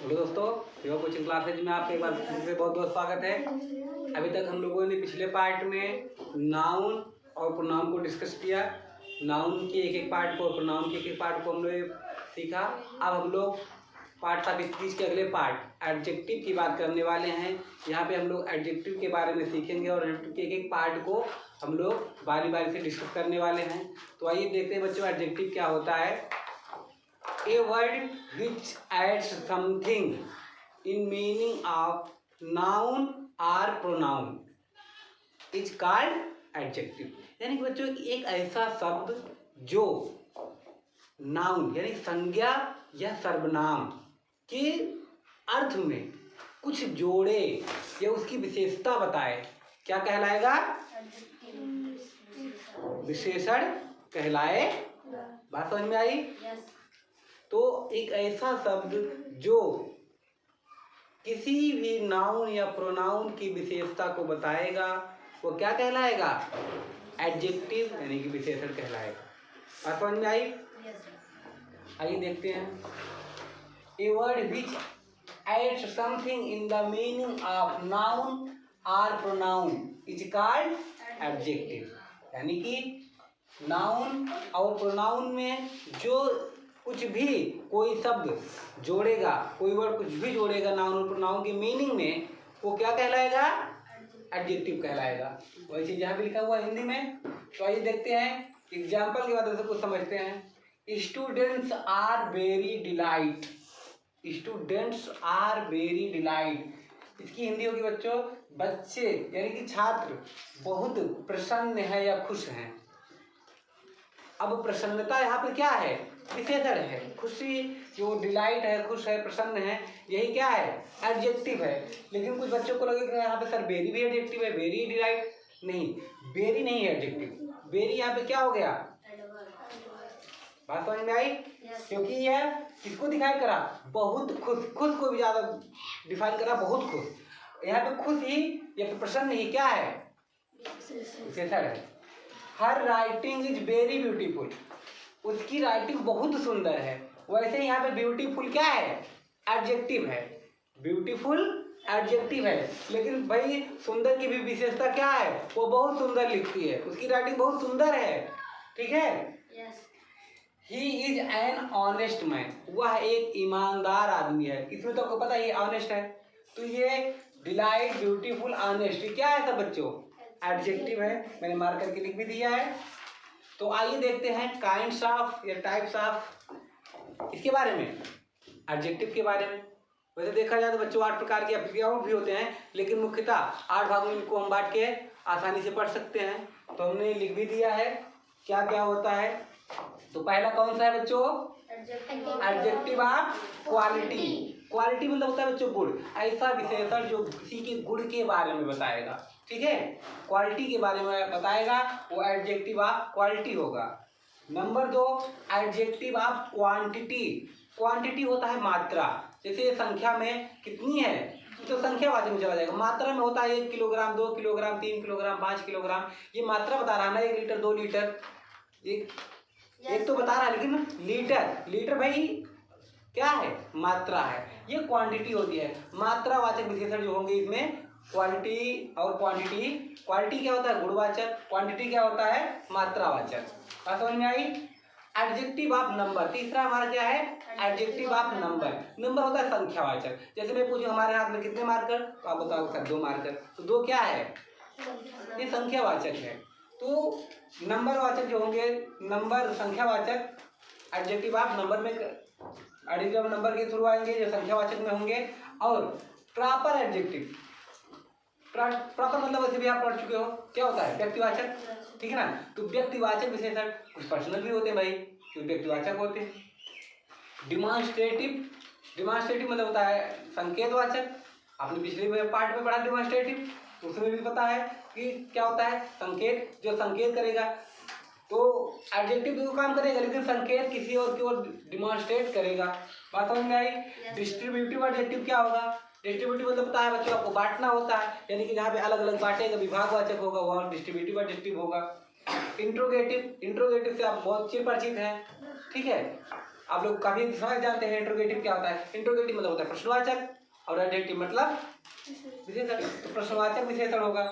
Hello दोस्तों, yoga coaching classes में आपका एक बार फिर से बहुत बहुत स्वागत है। अभी तक हम लोगों ने पिछले पार्ट में नाउन और प्रोनाउन को डिस्कस किया। नाउन के एक एक पार्ट को और प्रोनाउन के एक एक पार्ट को हम लोग सीखा। अब हम लोग पार्ट 33 के अगले पार्ट एडजेक्टिव की बात करने वाले हैं। यहाँ पे हम लोग एडजेक्टिव के बारे में सीखेंगे और एडजेक्टिव के एक एक पार्ट को हम लोग बारी बारी से डिस्कस करने वाले हैं। तो आइए देखते हैं बच्चों एडजेक्टिव क्या होता है। A word which adds something in meaning of noun or pronoun is called adjective। यानी कि बच्चों एक ऐसा शब्द जो नाउन यानी संज्ञा या सर्वनाम के अर्थ में कुछ जोड़े या उसकी विशेषता बताए, क्या कहलाएगा? विशेषण कहलाए। बात समझ में आई? तो एक ऐसा शब्द जो किसी भी नाउन या प्रोनाउन की विशेषता को बताएगा वो क्या कहलाएगा? एडजेक्टिव यानी कि विशेषण कहलाएगा। बात समझ में आई? आइए देखते हैं। A word which adds something in the meaning of noun और प्रोनाउन इज कॉल्ड एडजेक्टिव। यानी कि नाउन और प्रोनाउन में जो कुछ भी कोई शब्द जोड़ेगा, कोई वर्ड कुछ भी जोड़ेगा नाउन और प्रोनाउन के मीनिंग में, वो क्या कहलाएगा? एडजेक्टिव कहलाएगा। वही चीज यहाँ भी लिखा हुआ है हिंदी में। तो आइए देखते हैं, एग्जाम्पल की मदद से कुछ समझते हैं। Students are very delight. Students are very delight, इसकी हिंदी होगी बच्चों बच्चे यानी कि छात्र बहुत प्रसन्न है या खुश हैं। अब प्रसन्नता यहाँ पे क्या है? विशेषण है। खुशी जो डिलाइट है, खुश है, प्रसन्न है, यही क्या है? एडजेक्टिव है। लेकिन कुछ बच्चों को लगेगा यहाँ पे सर वेरी भी एडजेक्टिव है, वेरी डिलाइट नहीं, वेरी नहीं है एडजेक्टिव। वेरी यहाँ पे क्या हो गया? बात समझ में आई? क्योंकि यह किसको दिखाई करा? बहुत खुश। खुश को भी ज्यादा डिफाइन करा, बहुत खुश। यहाँ पे खुश ही या फिर प्रसन्न ही क्या है? विशेषण है। हर राइटिंग इज वेरी ब्यूटीफुल, उसकी राइटिंग बहुत सुंदर है। वैसे ही यहाँ पे ब्यूटीफुल क्या है? एडजेक्टिव है। ब्यूटीफुल एडजेक्टिव है, लेकिन भाई सुंदर की भी विशेषता क्या है? वो बहुत सुंदर लिखती है, उसकी राइटिंग बहुत सुंदर है। ठीक है। He is an honest man, वह एक ईमानदार आदमी है। इसमें तो आपको पता है ये ऑनेस्ट है। तो ये डिलाइट, ब्यूटीफुल, ऑनेस्ट, ये क्या है सब बच्चों? एडजेक्टिव है। मैंने मार्क करके लिख भी दिया है। तो आइए देखते हैं काइंड्स ऑफ या टाइप्स ऑफ इसके बारे में, एडजेक्टिव के बारे में। वैसे देखा जाए तो बच्चों 8 प्रकार के एडजेक्टिव भी होते हैं, लेकिन मुख्यतः 8 भागों में इनको हम बांट के आसानी से पढ़ सकते हैं। तो हमने लिख भी दिया है क्या क्या होता है। तो पहला कौन सा है बच्चों? Adjective of quality. क्वालिटी मतलब होता है बच्चों गुण, ऐसा विशेषण जो किसी के गुण के बारे में बताएगा। ठीक है, क्वालिटी के बारे में बताएगा, वो एडजेक्टिव ऑफ क्वालिटी होगा। Number 2 adjective of quantity. Quantity होता है मात्रा, जैसे संख्या में कितनी है तो संख्यावाचक में चला जाएगा। मात्रा में होता है 1 किलोग्राम, 2 किलोग्राम, 3 किलोग्राम, 5 किलोग्राम, ये मात्रा बता रहा है ना। 1 लीटर, 2 लीटर, एक तो बता रहा है, लेकिन लीटर भाई क्या है? मात्रा है। ये क्वांटिटी होती है। मात्रावाचक विशेषण जो होंगे इसमें क्वालिटी और क्वांटिटी। क्वालिटी क्या होता है? गुणवाचक। क्वांटिटी क्या होता है? मात्रावाचक। बात समझ में आई? एडजेक्टिव ऑफ नंबर, तीसरा हमारा क्या है? Adjective of number. नंबर होता है संख्यावाचक। जैसे मैं पूछूं हमारे हाथ में कितने मार्कर, तो आप बताओ सर 2 मार्कर, तो 2 क्या है? ये संख्यावाचक है। तो नंबरवाचक जो होंगे, नंबर संख्यावाचक, एडजेक्टिव ऑफ नंबर में एडजेक्टिव नंबर के थ्रू आएंगे जो संख्यावाचक में होंगे। और प्रॉपर एडजेक्टिव, प्रॉपर मतलब वैसे भी आप पढ़ चुके हो, क्या होता है? व्यक्तिवाचक। ठीक है ना। तो व्यक्तिवाचक विशेषण कुछ पर्सनल भी होते हैं भाई, क्यों व्यक्तिवाचक होते हैं। डिमॉन्स्ट्रेटिव, डिमॉन्स्ट्रेटिव मतलब होता है संकेतवाचक। आपने पिछले पार्ट में पढ़ा डिमॉन्स्ट्रेटिव, तो उसमें भी पता है कि क्या होता है? संकेत, जो संकेत करेगा। तो एडजेक्टिव भी काम करेगा, लेकिन संकेत किसी और की ओर डिमॉन्स्ट्रेट करेगा। बात समझ में आई? डिस्ट्रीब्यूटिव एडजेक्टिव क्या होगा? डिस्ट्रीब्यूटिव मतलब पता है बच्चों आपको, बांटना होता है, यानी कि जहाँ पे अलग अलग बांटेगा, विभागवाचक होगा, वहाँ डिस्ट्रीब्यूटिव एडजेक्टिव होगा। इंट्रोगेटिव, इंट्रोगेटिव से आप बहुत परिचित हैं। ठीक है, आप लोग काफी समझ जानते हैं इंट्रोगेटिव क्या होता है। इंट्रोगेटिव मतलब होता है प्रश्नवाचक और एडजेक्टिव मतलब विशेषण। तो प्रश्नवाचक विशेषण होगा।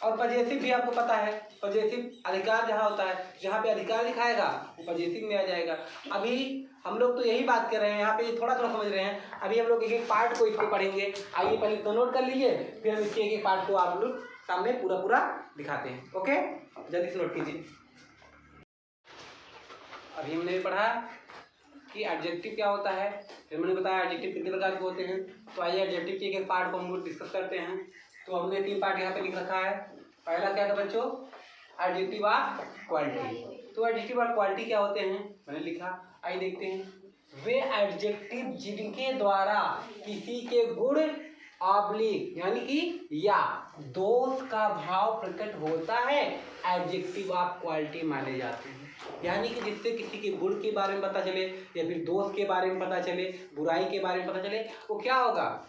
और पजेसिव भी आपको पता है, पजेसिव अधिकार जहाँ होता है, जहाँ पे अधिकार दिखाएगा वो पजेसिव में आ जाएगा। अभी हम लोग तो यही बात कर रहे हैं, यहाँ पे थोड़ा थोड़ा समझ रहे हैं। अभी हम लोग एक एक पार्ट को इसको पढ़ेंगे। आइए पहले तो नोट कर लीजिए, फिर हम इसके एक एक पार्ट को आप लोग सामने पूरा पूरा दिखाते हैं। ओके, जल्दी से नोट कीजिए। अभी हमने पढ़ा कि एडजेक्टिव क्या होता है, फिर मैंने बताया एडजेक्टिव कितने प्रकार के होते हैं। तो आइए एडजेक्टिव के एक एक पार्ट को हम लोग डिस्कस करते हैं। तो हमने 3 पार्ट यहाँ पे लिख रखा है। पहला क्या था बच्चों, एडजेक्टिव और क्वालिटी। तो एडजेक्टिव और क्वालिटी क्या होते हैं मैंने लिखा, आइए देखते हैं। वे एडजेक्टिव जिनके द्वारा किसी के गुण ऑब्लिक यानी कि या दोष का भाव प्रकट होता है, एडजेक्टिव ऑफ क्वालिटी माने जाते हैं। यानी कि जिससे किसी के गुण के बारे में पता चले या फिर दोष के बारे में पता चले, बुराई के बारे में पता चले, वो क्या होगा,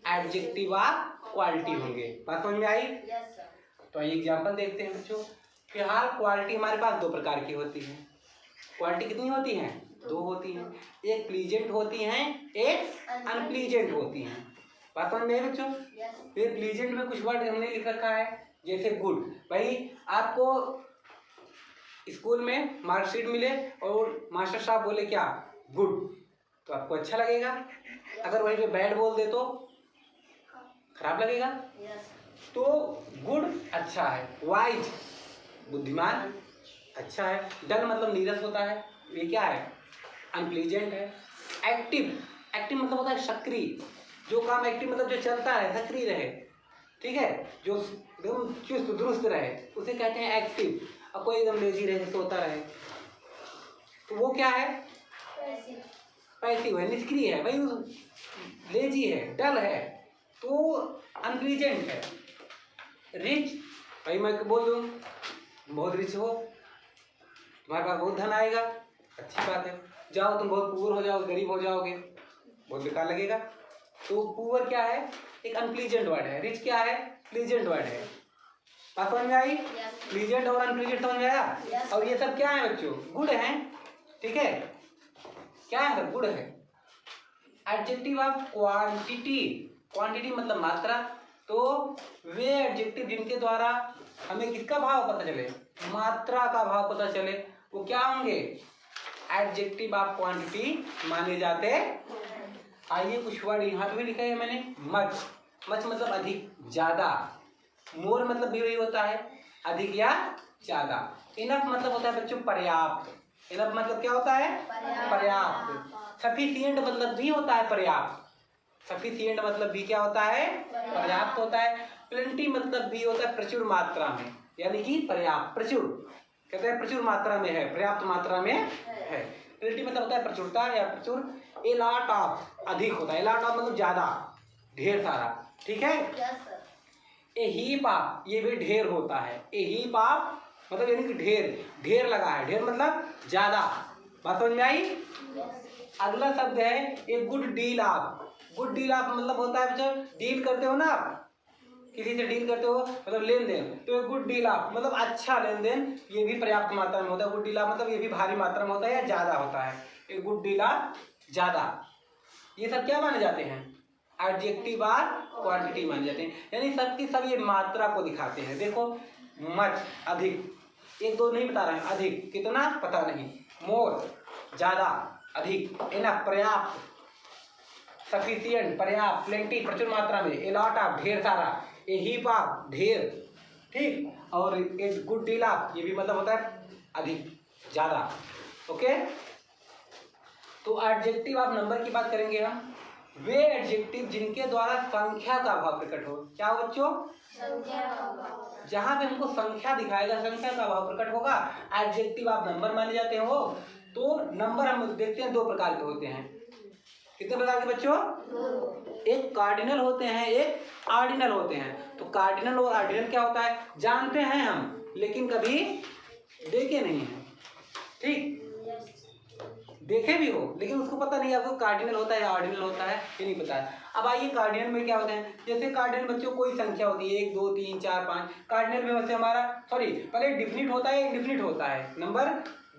एडजेक्टिव ऑफ क्वालिटी होंगे। बात समझ में आई? तो आइए एग्जाम्पल देखते हैं बच्चों। फिलहाल क्वालिटी हमारे पास 2 प्रकार की होती है। क्वालिटी कितनी होती हैं? 2 होती हैं। एक प्लीजेंट होती हैं, एक अनप्लीजेंट होती हैं। बात समझ में आई बच्चों? फिर प्लीजेंट में कुछ वर्ड हमने लिख रखा है, जैसे गुड। भाई आपको स्कूल में मार्कशीट मिले और मास्टर साहब बोले क्या, गुड, तो आपको अच्छा लगेगा। अगर वहीं पे बैड बोल दे तो खराब लगेगा। तो गुड अच्छा है, वाइज बुद्धिमान अच्छा है, डल मतलब नीरस होता है, ये क्या है, अनप्लीजेंट है। एक्टिव, एक्टिव मतलब होता है सक्रिय, जो काम एक्टिव मतलब जो चलता है, सक्रिय रहे, ठीक है, जो एकदम चुस्त दुरुस्त रहे, उसे कहते हैं एक्टिव। और कोई एकदम लेजी रहे, सोता रहे, तो वो क्या है, पैसिव है, निष्क्रिय है, भाई लेजी है, डल है, तो अनप्लीजेंट है। रिच, भाई मैं बोल दूँ बहुत रिच हो, तुम्हारे पास बहुत धन आएगा, अच्छी बात है। जाओ तुम बहुत पुअर हो जाओ, गरीब हो जाओगे, बहुत बेकार लगेगा। तो पुअर क्या है, एक अनप्लीजेंट वर्ड है। रिच क्या है, प्लीजेंट वर्ड है। बात समझ में आई? प्लीजेंट और अनप्लीजेंट समझ में आया? और ये सब क्या है बच्चों, गुड है, ठीक है, क्या है सब, गुड है। एडजेक्टिव ऑफ क्वांटिटी, क्वांटिटी मतलब मात्रा। तो वे एडजेक्टिव जिनके द्वारा हमें किसका भाव पता चले, मात्रा का भाव पता चले, वो क्या होंगे, एडजेक्टिव ऑफ क्वांटिटी माने जाते। आइए कुछ वर्ड यहाँ पे भी लिखा है मैंने, मच, मच मतलब अधिक, ज्यादा। मोर मतलब भी वही होता है, अधिक या ज्यादा। इनफ मतलब होता है बच्चों पर्याप्त। इनफ मतलब क्या होता है, पर्याप्त। सफिशिएंट मतलब भी होता है पर्याप्त। सफिशिएंट मतलब भी क्या होता है, पर्याप्त होता है। प्लेंटी मतलब भी होता है प्रचुर मात्रा में, यानी कि पर्याप्त, प्रचुर कहते हैं प्रचुर मात्रा में है, पर्याप्त मात्रा में है। प्लेंटी मतलब होता है प्रचुरता या प्रचुर। ए लॉट ऑफ अधिक होता है, ए लॉट ऑफ मतलब ज्यादा, ढेर सारा, ठीक है। ए हीप ऑफ ये भी ढेर होता है, ए हीप ऑफ मतलब यानी कि ढेर, ढेर लगा है, ढेर मतलब ज्यादा। बात समझ में आई? अगला शब्द है a good deal of. Good deal of मतलब होता है बच्चों, डील करते हो ना आप, किसी से डील करते हो मतलब लेन देन, तो गुड डील ऑफ मतलब अच्छा लेन देन, ये भी पर्याप्त मात्रा में होता है। गुड डील ऑफ मतलब ये भी भारी मात्रा में होता है या ज्यादा होता है। ए गुड डील ऑफ ज्यादा, ये सब क्या माने जाते हैं, एडजेक्टिव और क्वांटिटी माने जाते हैं। यानी सब की सब ये मात्रा को दिखाते हैं। देखो मच अधिक, 1 2 नहीं बता रहे हैं, अधिक कितना पता नहीं, मोर ज्यादा, अधिक, इनफ पर्याप्त, सफिशिएंट पर्याप्त, प्लेंटी प्रचुर मात्रा में, ए लॉट ऑफ ढेर सारा, ए हीप ऑफ ढेर, ठीक, और ए गुड डील ऑफ ये भी मतलब होता है अधिक, ज्यादा। ओके, तो एडजेक्टिव ऑफ नंबर की बात करेंगे हम। वे एडजेक्टिव जिनके द्वारा संख्या का भाव प्रकट हो, क्या हो बच्चों, संख्या का भाव। जहां पे हमको संख्या दिखाएगा, संख्या का भाव प्रकट होगा, एडजेक्टिव ऑफ नंबर माने जाते हो। तो नंबर हम देखते हैं 2 प्रकार के होते हैं। कितने प्रकार के बच्चों, एक कार्डिनल होते हैं, एक ऑर्डिनल होते हैं। तो कार्डिनल और ऑर्डिनल क्या होता है जानते हैं हम, लेकिन कभी देखे नहीं है, ठीक, देखे भी हो लेकिन उसको पता नहीं आपको कार्डिनल होता है या ऑर्डिनल होता है, ये नहीं पता है। अब आइए कार्डिनल में क्या होता है, जैसे कार्डिनल बच्चों कोई संख्या होती है 1 2 3 4 5, कार्डिनल में वैसे हमारा सॉरी पहले डिफिनिट होता है, इंडिफिनिट होता है, नंबर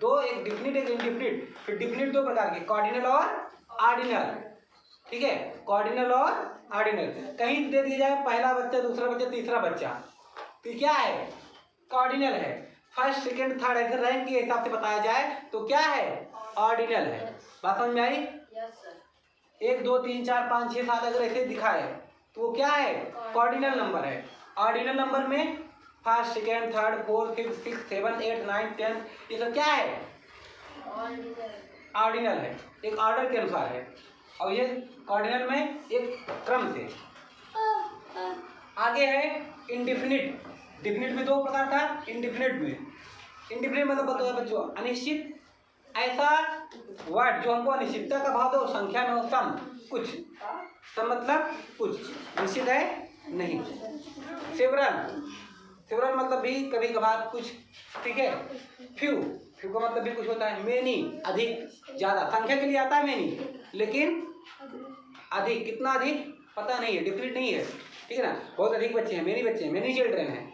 दो, एक डिफिनिट एक इंडिफिनिट। फिर डिफिनिट दो प्रकार के, कॉर्डिनल और ऑर्डिनल, ठीक है, कॉर्डिनल और ऑर्डिनल। कहीं दे दिया जाए पहला बच्चा, दूसरा बच्चा, तीसरा बच्चा, तो क्या है, कॉर्डिनल है। फर्स्ट सेकंड थर्ड अगर रैंक के हिसाब से बताया जाए तो क्या है, ऑर्डिनल है। बात समझ में आई? एक दो तीन चार पाँच छः सात अगर ऐसे दिखाए तो वो क्या है, कॉर्डिनल नंबर है। ऑर्डिनल नंबर में first second third fourth fifth six seven eight nine 10 ये सब क्या है, ऑर्डिनल है, एक ऑर्डर के अनुसार है। और ये ऑर्डिनल में एक क्रम से। आगे है इंडिफिनिट। डिफिनिट में दो प्रकार था, इंडिफिनिट में। इंडिफिनिट मतलब बताओ बच्चों, अनिश्चित ऐसा वर्ड जो हमको अनिश्चितता का भाव दो, संख्या में हो सम कुछ, सम मतलब कुछ, निश्चित है नहीं। सेवरल, सेवरल मतलब भी कभी कभार कुछ, ठीक है। फ्यू, फ्यू का मतलब भी कुछ होता है। मेनी अधिक ज्यादा, संख्या के लिए आता है मेनी, लेकिन अधिक, कितना अधिक पता नहीं है, डिफिनिट नहीं है, ठीक है ना। बहुत अधिक बच्चे हैं, मेनी बच्चे हैं, मेनी चिल्ड्रन हैं,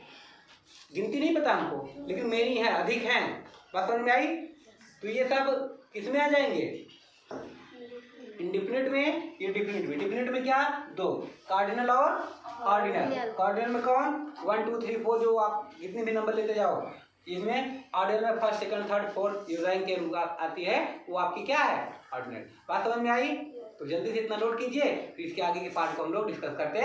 गिनती नहीं पता हमको, लेकिन मेनी है, अधिक हैं। बात समझ में आई? तो ये सब किसमें आ जाएंगे, इंडिफिनिट में, ये डिफिनिट में। डिफिनिट में क्या, दो, कार्डिनल और ऑर्डिनल। कार्डिनल में कौन, 1 2 3 4 जो आप जितने भी नंबर लेते जाओ, इसमें ऑर्डिनल में फर्स्ट सेकंड थर्ड फोर्थ जो रैंक के आती है वो आपकी क्या है, ऑर्डिनल। बात समझ में आई? तो जल्दी से इतना नोट कीजिए, फिर इसके आगे के पार्ट को हम लोग डिस्कस करते